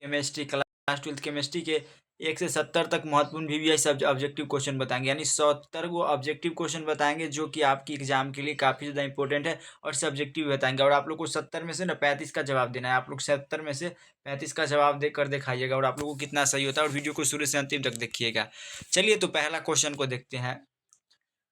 Chemistry class 12th chemistry के 1 से 70 तक महत्वपूर्ण वीवीआई सब ऑब्जेक्टिव क्वेश्चन बताएंगे, यानी 70 वो ऑब्जेक्टिव क्वेश्चन बताएंगे जो कि आपकी एग्जाम के लिए काफ़ी ज़्यादा इंपॉर्टेंट है और सब्जेक्टिव बताएंगे। और आप लोग को 70 में से ना 35 का जवाब देना है। आप लोग 70 में से 35 का जवाब देकर दिखाइएगा और आप लोगों को कितना सही होता है, और वीडियो को शुरू से अंतिम तक देखिएगा। चलिए तो पहला क्वेश्चन को देखते हैं।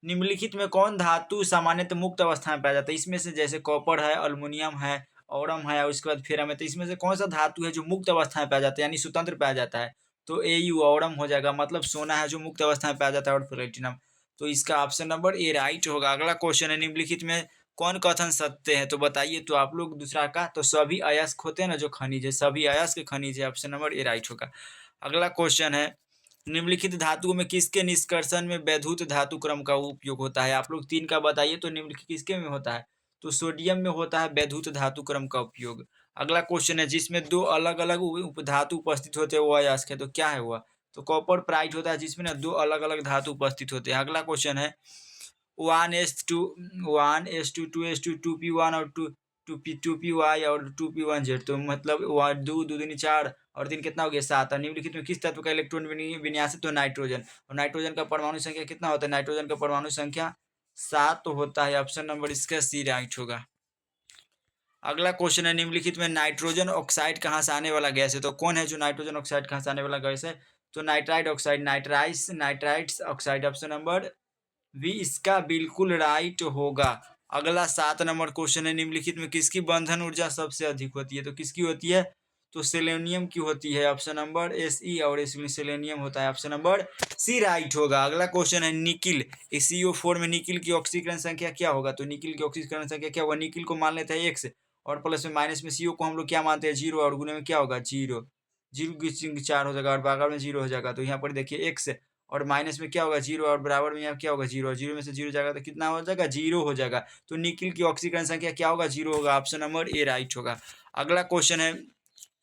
निम्नलिखित में कौन धातु सामान्यतः मुक्त अवस्था में पाया जाता है? इसमें से जैसे कॉपर है, अल्युमिनियम है, ऑरम है और उसके बाद फेरम है, तो इसमें से कौन सा धातु है जो मुक्त अवस्था में पाया जाता है, यानी स्वतंत्र पाया जाता है? तो एयू ऑरम हो जाएगा, मतलब सोना है जो मुक्त अवस्था में पाया जाता है, और प्लेटिनम। तो इसका ऑप्शन नंबर ए राइट होगा। अगला क्वेश्चन है, निम्नलिखित में कौन कथन सत्य है? तो बताइए तो आप लोग दूसरा का, तो सभी अयस्क होते हैं ना जो खनिज है, सभी अयस्क खनिज है, ऑप्शन नंबर ए राइट होगा। अगला क्वेश्चन है, निम्नलिखित धातुओं में किसके निष्कर्षण में वैद्युत धातु क्रम का उपयोग होता है? आप लोग 3 का बताइए तो निम्नलिखित किसके में होता है? तो सोडियम में होता है वैद्युत धातु क्रम का उपयोग। अगला क्वेश्चन है, जिसमें 2 अलग-अलग धातु उपस्थित होते हैं वो अयस्क है, तो क्या है वह? तो कॉपर प्राइट होता है जिसमें ना 2 अलग-अलग धातु उपस्थित होते हैं। अगला क्वेश्चन है, 1s2 1s2 2s2 2p1 और 2p2py और 2p1z, तो मतलब 2 2 दूनी 4 और 3 कितना हो गया 7। और निम्नलिखित में किस तत्व का इलेक्ट्रॉन विन्यास है? तो नाइट्रोजन। और नाइट्रोजन का परमाणु संख्या कितना होता है? नाइट्रोजन का परमाणु संख्या 7 होता है। ऑप्शन नंबर इसका सी राइट होगा। अगला क्वेश्चन है, निम्नलिखित में नाइट्रोजन ऑक्साइड कहाँ से आने वाला गैस है? तो कौन है जो नाइट्रोजन ऑक्साइड कहाँ से आने वाला गैस है? तो nitride oxide, nitrides oxide, option number भी इसका बिल्कुल राइट होगा। अगला 7 नंबर क्वेश्चन है, निम्नलिखित में किसकी बंधन ऊर्जा सबसे अधिक होती है? तो किसकी होती है? तो सेलेनियम की होती है, ऑप्शन नंबर एसई, और इसमें सेलेनियम होता है, ऑप्शन नंबर सी राइट होगा। अगला क्वेश्चन है, निकिल, CO4 में निकिल की ऑक्सीकरण संख्या क्या होगा? तो निकिल की ऑक्सीकरण संख्या क्या होगा? निकिल को मान लेते हैं x, और प्लस में माइनस में CO को हम लोग क्या मानते हैं? 0, और गुने में क्या होगा? 0 0 की 4 हो जाएगा और बराबर में 0 हो जाएगा। तो यहाँ पर देखिए x और माइनस में क्या होगा? 0, और बराबर में यहाँ क्या होगा? 0, और 0 में से 0 जाएगा तो कितना हो जाएगा? 0 हो जाएगा। तो निकिल की ऑक्सीकरण संख्या क्या होगा? 0 होगा, ऑप्शन नंबर ए राइट होगा। अगला क्वेश्चन है,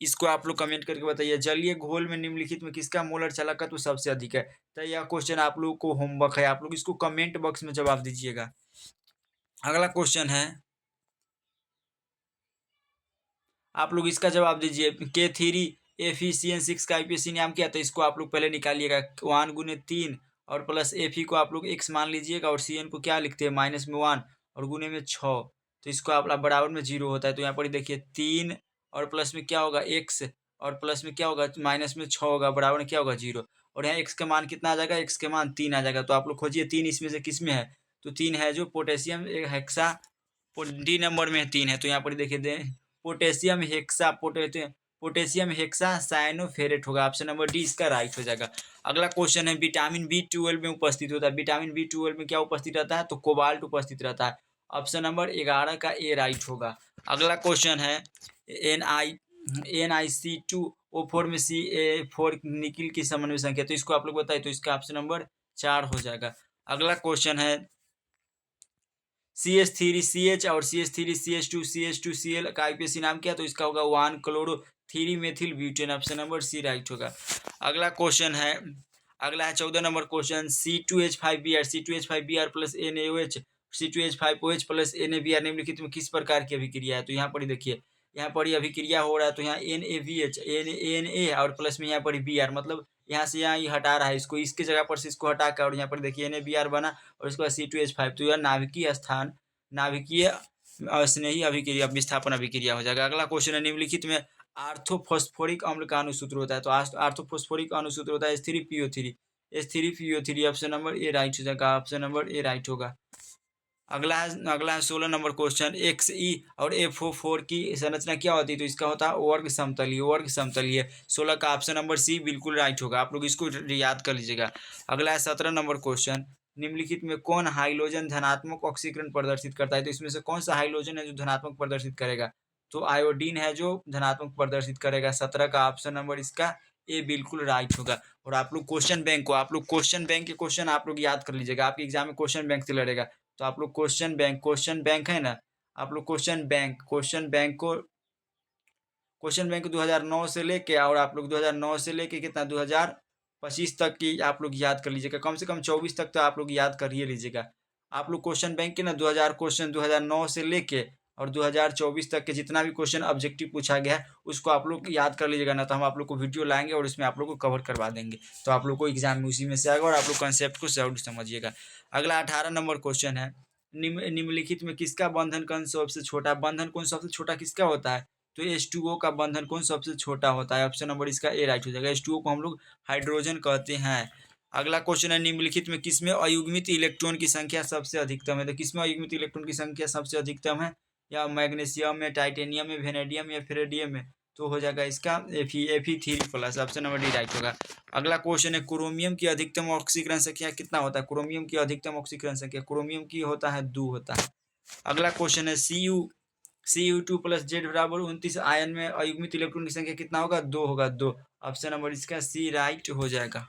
इसको आप लोग कमेंट करके बताइए, जलीय घोल में निम्नलिखित में किसका मोलर चालकत्व सबसे अधिक है? तो यह क्वेश्चन आप लोगों को होमवर्क है, आप लोग इसको कमेंट बॉक्स में जवाब दीजिएगा। अगला क्वेश्चन है, आप लोग इसका जवाब दीजिए, K3 FeCN6 का IPSC नाम क्या? तो इसको आप लोग पहले निकालिएगा, 1 गुने 3 और प्लस Fe को आप लोग x मान लीजिएगा, और Cn को क्या लिखते हैं? माइनस में 1 और गुने में 6, तो इसको आप बराबर में 0 होता है। तो यहाँ पर देखिए 3 और प्लस में क्या होगा? x, और प्लस में क्या होगा? माइनस में 6 होगा, बराबर में क्या होगा? 0, और यहाँ x का मान कितना आ जाएगा? x के मान 3 आ जाएगा। तो आप लोग खोजिए 3 इसमें से किस में है? तो 3 है जो पोटेशियम हेक्सा, डी नंबर में 3 है। तो यहाँ पर देखिए पोटेशियम हेक्सा साइनोफेरेट होगा, ऑप्शन नंबर डी इसका राइट हो जाएगा। अगला क्वेश्चन है, विटामिन B12 में उपस्थित होता है, विटामिन B12 में क्या उपस्थित रहता है? तो कोबाल्ट उपस्थित रहता है, ऑप्शन नंबर 11 का ए राइट होगा। अगला क्वेश्चन है, NiC2O4 में Ca4 निकिल की समन्वय संख्या, तो इसको आप लोग बताइए, तो इसका ऑप्शन नंबर 4 हो जाएगा। अगला क्वेश्चन है, CH3CH और CH3CH2CH2Cl का IPSC नाम क्या? तो इसका होगा 1 chloro 3 methyl butane, option number C right होगा। अगला क्वेश्चन है, अगला है 14 number question, C2H5Br plus NaOH C2H5OH plus NaBr निम्नलिखित में किस प्रकार की अभिक्रिया है? तो यहाँ पर देखिए, यहाँ पर अभिक्रिया हो रहा है, तो यहाँ NaBH Na और प्लस में यहाँ पर Br, मतलब यहाँ से यहाँ ये हटा रहा है इसको, इसके जगह पर से इसको हटा कर, और यहाँ पर देखिए NaBr बना, और इसके बाद C2H5, तो यह नाभिकीय स्नेही अभिक्रिया विस्थापन अभिक्रिया हो जाएगा। अगला क्वेश्चन है, निम्नलिखित में आर्थोफॉस्फोरिक अम्ल का अणुसूत्र होता है? तो आर्थोफॉस्फोरिक अणुसूत्र होता है H3PO3, option number A right हो जाएगा, ऑप्शन नंबर ए राइट होगा। अगला है 16 नंबर क्वेश्चन, XE और FO4 की संरचना क्या होती है? तो इसका होता है वर्ग समतलीय। 16 का ऑप्शन नंबर सी बिल्कुल राइट होगा, आप लोग इसको याद कर लीजिएगा। अगला है 17 नंबर क्वेश्चन, निम्नलिखित में कौन हाइड्रोजन धनात्मक ऑक्सीकरण प्रदर्शित करता है? तो इसमें से कौन सा हाइड्रोजन है जो धनात्मक प्रदर्शित करेगा? तो आयोडीन है जो धनात्मक प्रदर्शित करेगा। 17 का ऑप्शन नंबर इसका ए बिल्कुल राइट होगा। और आप लोग क्वेश्चन बैंक के क्वेश्चन आप लोग याद कर लीजिएगा, आपके एग्जाम में क्वेश्चन बैंक से लड़ेगा। तो आप लोग क्वेश्चन बैंक है ना, आप लोग क्वेश्चन बैंक 2009 से लेके, और आप लोग 2009 से लेके कितना 2025 तक की आप लोग याद कर लीजिएगा, कम से कम 24 तक तो आप लोग याद कर ही लीजिएगा। आप लोग क्वेश्चन बैंक के ना 2000 क्वेश्चन 2009 से लेके और 2024 तक के जितना भी क्वेश्चन ऑब्जेक्टिव पूछा गया है उसको आप लोग याद कर लीजिएगा, ना तो हम आप लोग को वीडियो लाएंगे और उसमें आप लोग को कवर करवा देंगे, तो आप लोग को एग्जाम में उसी में से आएगा और आप लोग कंसेप्ट को जरूर समझिएगा। अगला 18 नंबर क्वेश्चन है, निम्नलिखित में किसका बंधन कण सबसे छोटा, बंधन कौन सबसे छोटा किसका होता है, तो H2O का बंधन कौन सबसे छोटा होता है, ऑप्शन नंबर इसका ए राइट हो जाएगा। H2O को हम लोग हाइड्रोजन कहते हैं। अगला क्वेश्चन है, निम्नलिखित में किसमें अयुग्मित इलेक्ट्रॉन की संख्या सबसे अधिकतम है, तो किसमें अयुग्मित इलेक्ट्रॉन की संख्या सबसे अधिकतम है, या मैग्नीशियम में, टाइटेनियम में, वेनेडियम या फेरेडियम में, तो हो जाएगा इसका Fe3+, option number D right होगा। अगला क्वेश्चन है, क्रोमियम की अधिकतम ऑक्सीकरण संख्या कितना होता है, क्रोमियम की अधिकतम ऑक्सीकरण संख्या क्रोमियम की होता है 2 होता है। अगला क्वेश्चन है, Cu2+ Z बराबर 29 आयन में अयुग्मित इलेक्ट्रॉन की संख्या कितना होगा, 2 होगा, 2, ऑप्शन नंबर इसका सी राइट हो जाएगा।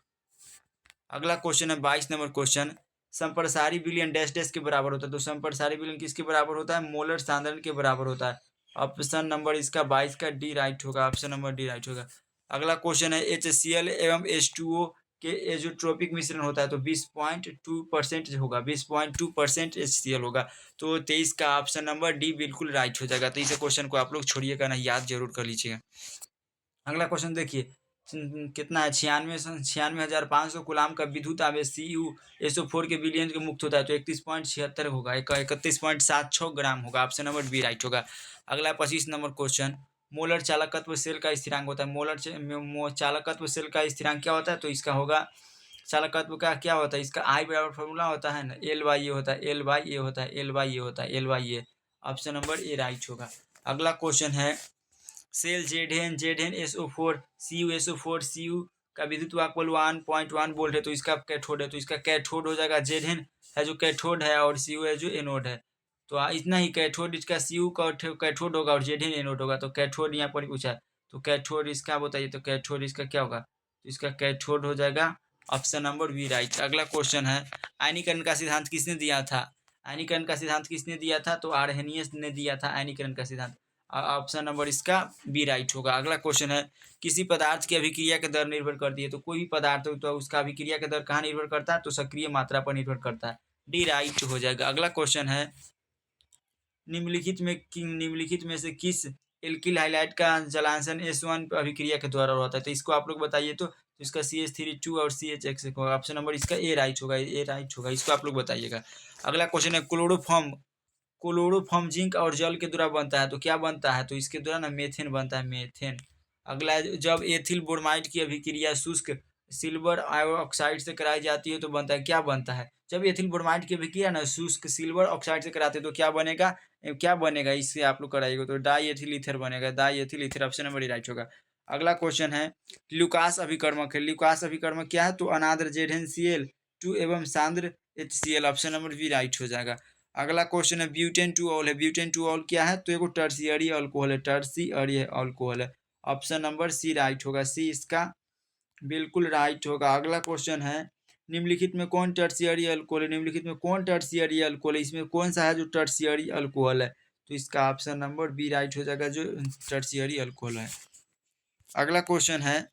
अगला क्वेश्चन है 22 नंबर क्वेश्चन, संप्रसारी विलयन डैश डैश के बराबर होता है, तो संप्रसारी विलयन किसके बराबर होता है, मोलर सांद्रण के बराबर होता है, ऑप्शन नंबर इसका 22 का डी राइट होगा, ऑप्शन नंबर डी राइट होगा। अगला क्वेश्चन है, HCl एवं H2O के एजोट्रोपिक मिश्रण होता है, तो 20.2% होगा, 20.2% HCl होगा, तो 23 का ऑप्शन नंबर डी बिल्कुल राइट हो जाएगा। तो इस क्वेश्चन को आप लोग छोड़िएगा ना, याद जरूर कर लीजिएगा। अगला क्वेश्चन देखिए, कितना है, 96,500 गुलाम का विद्युत आवेश CuSO4 के विलयन के मुक्त होता है, तो 31.76 होगा, 31.76 ग्राम होगा, ऑप्शन नंबर बी राइट होगा। अगला 25 नंबर क्वेश्चन, मोलर चालकत्व सेल का स्थिरांक होता है, चालकत्व सेल का स्थिरांक क्या होता है, तो इसका होगा, चालकत्व का क्या होता है, इसका आई बराबर फॉर्मूला होता है ना, L/A होता है, L/A होता है, L/A होता है, L/A, option number A right होगा। अगला क्वेश्चन है, सेल ZnSO4 CuSO4 Cu का विद्युत वाहक बल 1.1 वोल्ट है, तो इसका कैथोड है, तो इसका कैथोड हो जाएगा, Zn है जो कैथोड है और Cu है जो एनोड है, तो इतना ही कैथोड इसका Cu का कैथोड होगा और Zn एनोड होगा, तो कैथोड यहाँ पर पूछा है, तो कैथोड इसका बताइए, तो कैथोड इसका क्या होगा, तो इसका कैथोड हो जाएगा, ऑप्शन नंबर बी राइट। अगला क्वेश्चन है, आयनीकरण का सिद्धांत किसने दिया था, आयनीकरण का सिद्धांत किसने दिया था, तो आर्हेनियस ने दिया था आयनीकरण का सिद्धांत, ऑप्शन नंबर इसका बी राइट होगा। अगला क्वेश्चन है, किसी पदार्थ की अभिक्रिया का दर निर्भर करती है, तो कोई भी पदार्थ हो तो उसका अभिक्रिया का दर कहाँ निर्भर करता है, तो सक्रिय मात्रा पर निर्भर करता है, डी राइट हो जाएगा। अगला क्वेश्चन है, निम्नलिखित में से किस एल्किल हाइलाइट का जलांशन S1 अभिक्रिया के द्वारा होता है, तो इसको आप लोग बताइए, तो इसका CH3 2 और CHX होगा, ऑप्शन नंबर इसका ए राइट होगा, ए राइट होगा, इसको आप लोग बताइएगा। अगला क्वेश्चन है, क्लोरोफॉर्म जिंक और जल के द्वारा बनता है, तो क्या बनता है, तो इसके द्वारा ना मेथेन बनता है, मेथेन। अगला, जब एथिल ब्रोमाइड की अभिक्रिया शुष्क सिल्वर ऑक्साइड से कराई जाती है तो बनता है, क्या बनता है, जब एथिल ब्रोमाइड की अभिक्रिया ना शुष्क सिल्वर ऑक्साइड से कराते हैं तो क्या बनेगा, क्या बनेगा, इससे आप लोग कराइएगा, तो डाई एथिल ईथर बनेगा, die ethyl ether, option number right होगा। अगला क्वेश्चन है, लुकास अभिकर्मक है, लुकास अभिकर्मक क्या है, तो अनाद्र ZnCl2 एवं सांद्र HCl, option number B right हो जाएगा। अगला क्वेश्चन है, ब्यूटेन टू ऑल है, ब्यूटेन टू ऑल क्या है, तो एक टर्शियरी अल्कोहल है, टर्शियरी अल्कोहल है, ऑप्शन नंबर सी राइट होगा, सी इसका बिल्कुल राइट होगा। अगला क्वेश्चन है, निम्नलिखित में कौन टर्शियरी अल्कोहल है, निम्नलिखित में कौन टर्शियरी अल्कोहल है, इसमें कौन सा है जो टर्शियरी अल्कोहल है, तो इसका ऑप्शन नंबर बी राइट हो जाएगा, जो टर्शियरी अल्कोहल है। अगला क्वेश्चन है,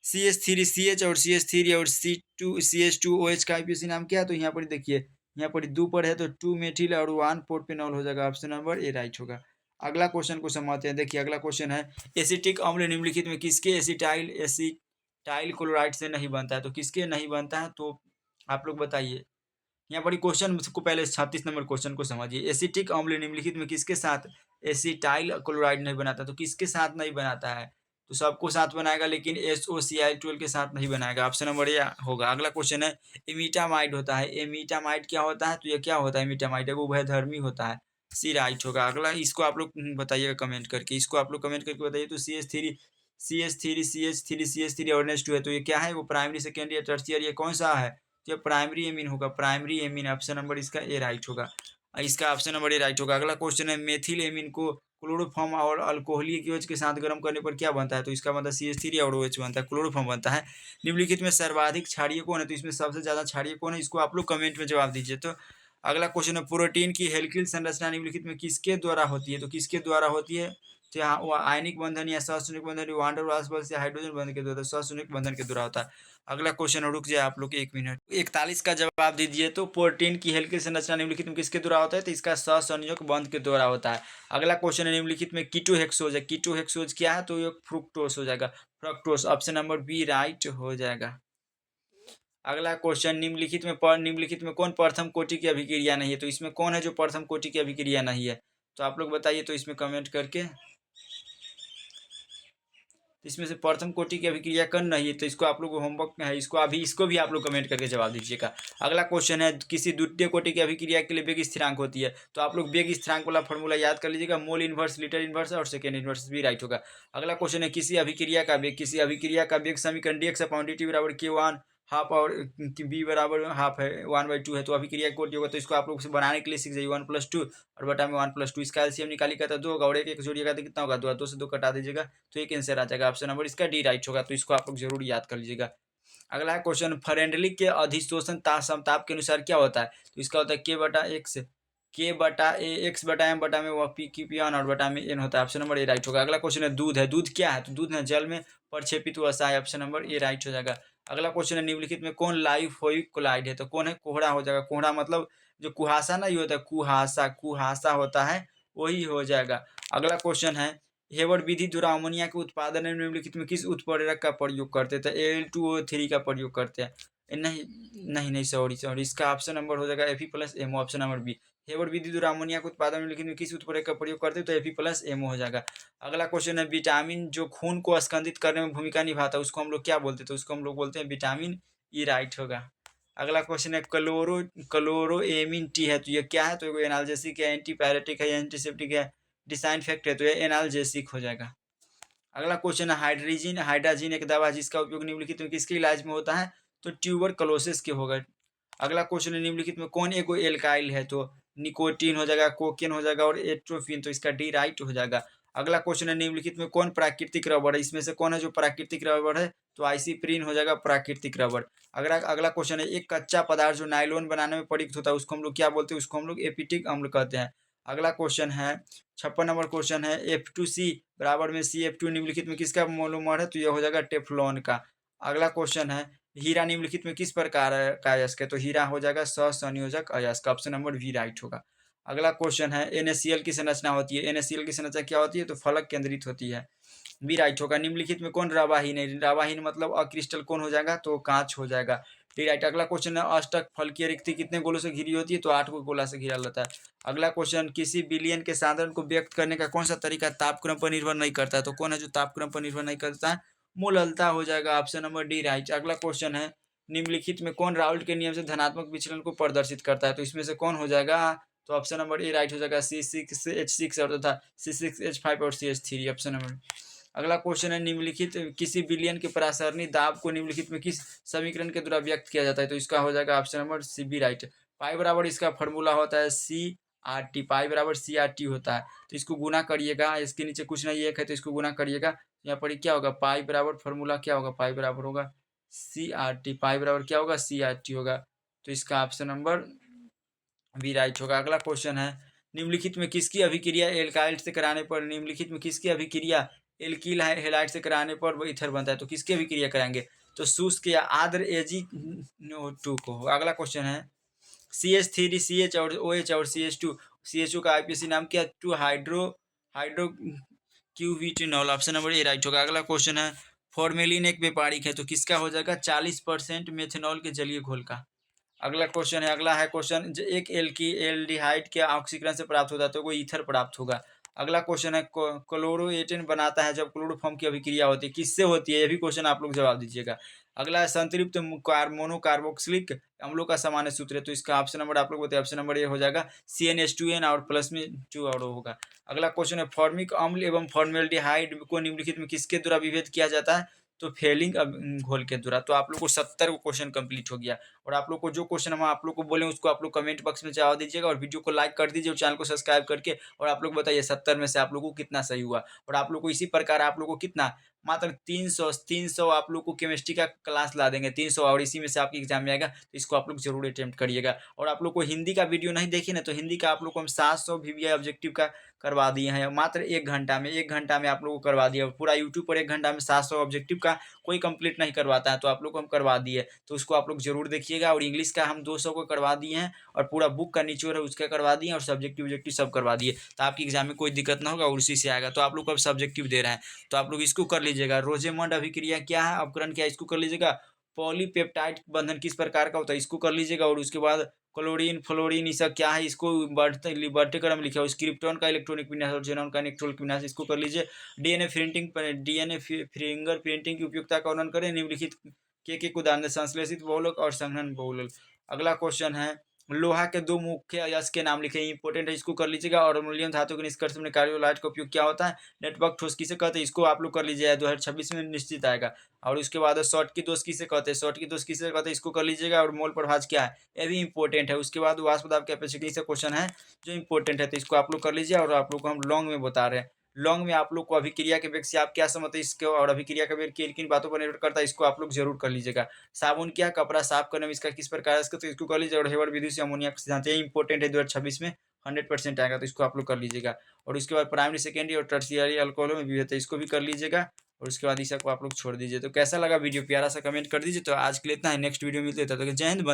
CH3CH और CH3 और CH2OH का IUPAC नाम क्या है, तो यहाँ पर देखिए, यहाँ पर 2 पर है तो 2 मेथिल और 1 प्रोपेनॉल हो जाएगा, ऑप्शन नंबर ए राइट होगा। अगला क्वेश्चन को समझते हैं, देखिए अगला क्वेश्चन है, एसिटिक अम्ल निम्नलिखित में किसके एसिटाइल क्लोराइड से नहीं बनता है, तो किसके नहीं बनता है, तो आप लोग बताइए। यहाँ पर क्वेश्चन को पहले 36 नंबर क्वेश्चन को समझिए, एसिटिक अम्ल निम्नलिखित में किसके साथ एसिटाइल क्लोराइड नहीं बनाता, तो किसके साथ नहीं बनाता है, तो सबको साथ बनाएगा लेकिन SOCl12 के साथ नहीं बनाएगा, ऑप्शन नंबर ए होगा। अगला क्वेश्चन है, एमीटामाइड होता है, एमीटामाइड क्या होता है, तो ये क्या होता है, एमीटामाइड वो उभयधर्मी होता है, सी राइट होगा। अगला इसको आप लोग बताइएगा कमेंट करके, इसको आप लोग कमेंट करके बताइए, तो CH3 और NH2 है, तो ये क्या है, वो प्राइमरी सेकेंडरी या टर्शियरी, ये कौन सा है, तो प्राइमरी एमीन होगा, प्राइमरी एमीन, ऑप्शन नंबर इसका ए राइट होगा, इसका ऑप्शन नंबर ए राइट होगा। अगला क्वेश्चन है, मेथिल एमीन को क्लोरोफॉर्म और अल्कोहलीय OH के साथ गर्म करने पर क्या बनता है, तो इसका मतलब CH3 और OH बनता है, क्लोरोफॉर्म बनता है। निम्नलिखित में सर्वाधिक क्षारीय कौन है, तो इसमें सबसे ज्यादा क्षारीय कौन है, इसको आप लोग कमेंट में जवाब दीजिए। तो अगला क्वेश्चन है, प्रोटीन की हेलिकल संरचना निम्नलिखित में किसके द्वारा होती है, तो किसके द्वारा होती है, तो यहाँ वो आयनिक बंधन या ससुनिक बंधन वान डबल बॉन्ड बल से हाइड्रोजन बंधन के द्वारा ससुनिक बंधन के द्वारा होता है। अगला क्वेश्चन है, रुक जाए आप लोग 1 मिनट। 41 का जवाब दीजिए। तो प्रोटीन की हेलिकल संरचना निम्नलिखित में किसके द्वारा होता है? तो इसका सहसंयोजक बंध के द्वारा होता है। अगला क्वेश्चन है, निम्नलिखित में कीटोहेक्सोज है। कीटोहेक्सोज क्या है? तो ये फ्रुक्टोस हो जाएगा, fructose. Option number B right हो जाएगा। अगला क्वेश्चन, निम्नलिखित में कौन प्रथम कोटि की अभिक्रिया नहीं है? तो इसमें कौन है जो प्रथम कोटि की अभिक्रिया नहीं है? तो आप लोग बताइए तो इसमें कमेंट करके। इसमें से प्रथम कोटि की अभिक्रिया कौन नहीं है? तो इसको आप लोग को होमवर्क में है, इसको भी आप लोग कमेंट करके जवाब दीजिएगा। अगला क्वेश्चन है, किसी द्वितीय कोटि की अभिक्रिया के लिए वेग स्थिरांक होती है। तो आप लोग वेग स्थिरांक वाला फॉर्मूला याद कर लीजिएगा, मोल इनवर्स, लीटर इनवर्स और सेकेंड इनवर्स भी राइट होगा। अगला क्वेश्चन है, किसी अभिक्रिया का वेग समीकरण dx अपॉन dt बराबर k1 हाफ और बी बराबर हाफ है 1/2 है। तो अभिक्रिया कोटि होगा, तो इसको आप लोग से बनाने के लिए सीख जाइए 1+2 और बटा में 1+2। इसका एलसीएम निकालिएगा तो 2 होगा और एक जोड़िएगा तो कितना होगा? 2, 2 से 2 कटा दीजिएगा तो एक आंसर आ जाएगा। ऑप्शन नंबर इसका डी राइट होगा, तो इसको आप लोग जरूर याद कर लीजिएगा। अगला है क्वेश्चन, फ्रेंडली के अधिशोषण समताप के अनुसार क्या होता है? तो इसका होता है k/x/m/में वह p/n और बटा में n होता है। ऑप्शन नंबर ए राइट होगा। अगला क्वेश्चन है, दूध है। दूध क्या है? तो दूध है जल में प्रक्षेपित वसा है। ऑप्शन नंबर ए राइट हो जाएगा। अगला क्वेश्चन है, निम्नलिखित में कौन लाइफोइक क्लोराइड है? तो कौन है? कोहरा हो जाएगा। कोहरा मतलब जो कुहासा नहीं होता, कुहासा होता है, वही हो जाएगा। अगला क्वेश्चन है, हेबर विधि द्वारा अमोनिया के उत्पादन में निम्नलिखित में किस उत्प्रेरक का प्रयोग करते थे? Al2O3 का प्रयोग करते हैं। नहीं, सॉरी, इसका ऑप्शन नंबर हो जाएगा Fe+MO। Option number B. Haber विधि द्वारा अमोनिया के उत्पादन में निम्नलिखित में किस उत्प्रेरक का प्रयोग करते हैं? तो Fe+MO हो जाएगा। अगला क्वेश्चन है, विटामिन जो खून को स्कंदित करने में भूमिका निभाता है उसको हम लोग क्या बोलते हैं? तो उसको हम लोग बोलते हैं विटामिन ई। राइट होगा। अगला क्वेश्चन है, क्लोरोएमिन टी है, तो ये क्या है? तो ये एनाल्जेसिक है, एंटीपायरेटिक है, एंटीसेप्टिक है, डिसइंफेक्ट है, तो ये एनाल्जेसिक हो जाएगा। अगला क्वेश्चन है, हाइड्राजीन एक दवा जिसका उपयोग निम्नलिखित में किसके इलाज में होता है? तो ट्यूबरकुलोसिस के होगा। अगला क्वेश्चन है, निम्नलिखित में कौन एगो एल्काइल है? तो निकोटीन हो जाएगा, कोकेन हो जाएगा और एट्रोफिन, तो इसका डी राइट हो जाएगा। अगला क्वेश्चन है, निम्नलिखित में कौन प्राकृतिक रबड़ है? इसमें से कौन है जो प्राकृतिक रबड़ है? तो आइसोप्रीन हो जाएगा प्राकृतिक रबड़। अगला क्वेश्चन है, एक कच्चा पदार्थ जो नायलॉन बनाने में प्रयुक्त होता है उसको हम लोग क्या बोलते हैं? उसको हम लोग एपिटिक अम्ल कहते हैं। अगला क्वेश्चन है, 56 नंबर क्वेश्चन है, F2C बराबर में CF2 निम्नलिखित में किसका मोनोमर है? तो यह हो जाएगा टेफ्लॉन का। अगला क्वेश्चन है, हीरा निम्नलिखित में किस प्रकार का अयस्क है? तो हीरा हो जाएगा सहसंयोजक अयस्क। ऑप्शन नंबर वी राइट होगा। अगला क्वेश्चन है, NaCl की संरचना होती है। NaCl की संरचना क्या होती है? तो फलक केंद्रित होती है। बी राइट होगा। निम्नलिखित में कौन रवाहीन है? रवाहीन मतलब अक्रिस्टल कौन हो जाएगा? तो कांच हो जाएगा। D right. अगला क्वेश्चन है, अष्टक फल की रिक्ति कितने गोलों से घिरी होती है? तो 8 गोला से घिरा रहता है। अगला क्वेश्चन, किसी बिलियन के साधन को व्यक्त करने का कौन सा तरीका तापक्रम पर निर्भर नहीं करता है? तो कौन है जो तापक्रम पर निर्भर नहीं करता है? मूललता हो जाएगा। Option number D right. अगला क्वेश्चन है, निम्नलिखित में कौन राउल्ट के नियम से धनात्मक विचलन को प्रदर्शित करता है? तो इसमें से कौन हो जाएगा? तो ऑप्शन नंबर ए राइट हो जाएगा, C6H6 और तथा C6H5 और CH3। Option number. अगला क्वेश्चन है, निम्नलिखित किसी बिलियन के परासरणी दाब को निम्नलिखित में किस समीकरण के द्वारा व्यक्त किया जाता है? तो इसका हो जाएगा option number C B right. Pi बराबर इसका फॉर्मूला होता है CRT। पाई बराबर CRT होता है। तो इसको गुना करिएगा, इसके नीचे कुछ नहीं एक है तो इसको गुना करिएगा। यहाँ पर क्या होगा? पाई बराबर फॉर्मूला क्या होगा? पाई बराबर होगा CRT। पाई बराबर क्या होगा? CRT होगा। तो इसका ऑप्शन नंबर बी राइट होगा। अगला क्वेश्चन है, निम्नलिखित में किसकी अभिक्रिया एल्काइल से कराने पर निम्नलिखित में किसकी अभिक्रिया एल्किल हैलाइड से कराने पर वो ईथर बनता है? तो किसकी अभिक्रिया कराएंगे? तो शुष्क या आर्द्र AgO2 को। अगला क्वेश्चन है, CH3 CH और OH और CH2 का IPC नाम क्या? 2 हाइड्रो क्यूबिटिनॉल। ऑप्शन नंबर ए राइट होगा। अगला क्वेश्चन है, फॉर्मेलिन एक व्यापारिक है, तो किसका हो जाएगा? 40% मेथनॉल के जलीय घोल का। अगला है क्वेश्चन, एक एल्डिहाइड के ऑक्सीकरण से प्राप्त होता है तो कोई ईथर प्राप्त होगा। अगला क्वेश्चन है, क्लोरोएटेन बनाता है जब क्लोरोफॉर्म की अभिक्रिया होती है, किससे होती है? ये भी क्वेश्चन आप लोग जवाब दीजिएगा। अगला है, संतृप्त मोनोकार्बोक्सिलिक अम्लों का सामान्य सूत्र है, तो इसका ऑप्शन नंबर आप लोग बताइए। ऑप्शन नंबर ए हो जाएगा CnH2n और प्लस में 2 और होगा। अगला क्वेश्चन है, फॉर्मिक अम्ल एवं फॉर्मेल्डिहाइड को निम्नलिखित में किसके द्वारा विभेद किया जाता है? तो फेलिंग घोल के द्वारा। तो आप लोग को 70 क्वेश्चन कंप्लीट हो गया। और आप लोग को जो क्वेश्चन हम आप लोग को बोले उसको आप लोग कमेंट बॉक्स में जवाब दीजिएगा और वीडियो को लाइक कर दीजिए और चैनल को सब्सक्राइब करके। और आप लोग बताइए 70 में से आप लोग को कितना सही हुआ। और आप लोग को इसी प्रकार आप लोग को कितना मात्र 300 आप लोग को केमिस्ट्री का क्लास ला देंगे 300, और इसी में से आपके एग्जाम में आएगा। तो इसको आप लोग जरूर अटेम्प्ट करिएगा। और आप लोग को हिंदी का वीडियो नहीं देखी ना, तो हिंदी का आप लोग को हम 700 VVI ऑब्जेक्टिव का करवा दिए हैं मात्र 1 घंटा में। 1 घंटा में आप लोगों को करवा दिया पूरा। यूट्यूब पर 1 घंटा में 700 ऑब्जेक्टिव का कोई कंप्लीट नहीं करवाता है, तो आप लोग को हम करवा दिए। तो उसको आप लोग जरूर देखिएगा। और इंग्लिश का हम 200 को करवा दिए हैं, और पूरा बुक का निचोड़ है उसका करवा दिए, और सब्जेक्टिव ऑब्जेक्टिव सब करवा दिए। तो आपकी एग्जाम में कोई दिक्कत ना होगा, और उसी से आएगा। तो आप लोग को अब सब्जेक्टिव दे रहे हैं, तो आप लोग इसको कर लीजिएगा। रोजेमंड अभिक्रिया क्या है, अपकरण क्या है, इसको कर लीजिएगा। पॉलीपेप्टाइड बंधन किस प्रकार का होता है, इसको कर लीजिएगा। और उसके बाद क्लोरीन फ्लोरीन ये सब क्या है, इसको बढ़ते क्रम लिखा है। क्रिप्टॉन का इलेक्ट्रॉनिक विन्यास और जेनॉन का इलेक्ट्रॉनिक विन्यास, इसको कर लीजिए। डीएनए फिंगर प्रिंटिंग की उपयोगिता का वर्णन करें। निम्नलिखित के उदाहरण दें, संश्लेषित बहुलक और संघनन बहुलक। अगला क्वेश्चन है, लोहा के 2 मुख्य यश के नाम लिखे। इंपॉर्टेंट है, इसको कर लीजिएगा। और अमूल्यन धातु के निष्कर्ष में कार्योलाइट का उपयोग क्या होता है, नेटवर्क ठोस किसे कहते हैं, इसको आप लोग कर लीजिएगा। 2026 में निश्चित आएगा। और उसके बाद शॉर्ट की दोष किसे कहते हैं, शॉर्ट की दोष किसे कहते हैं, इसको कर लीजिएगा। और मोल प्रभाज क्या है, ये भी इंपॉर्टेंट है। उसके बाद वाष्प दाब कैपेसिटी से क्वेश्चन है जो इंपॉर्टेंट है, तो इसको आप लोग कर लीजिए। और आप लोग को हम लॉन्ग में बता रहे हैं। लॉन्ग में आप लोग को अभिक्रिया के वेग से आप क्या समझते हैं इसको, और अभिक्रिया का वेग किन किन बातों पर निर्भर करता है, इसको आप लोग जरूर कर लीजिएगा। साबुन क्या, कपड़ा साफ करने में इसका किस प्रकार है, इसको तो इसको कर लीजिए। और हेबर विधि से अमोनिया का सिद्धांत, ये इंपॉर्टेंट है, 2026 में 100% आएगा, तो इसको आप लोग कर लीजिएगा। और उसके बाद प्राइमरी सेकेंडरी और टर्शियरी अल्कोहलों में विविधता, इसको भी कर लीजिएगा। और उसके बाद इस को आप लोग छोड़ दीजिए। तो कैसा लगा वीडियो, प्यारा सा कमेंट कर दीजिए। तो आज के लिए इतना है, नेक्स्ट वीडियो मिलते हैं, तब तक जय हिंद।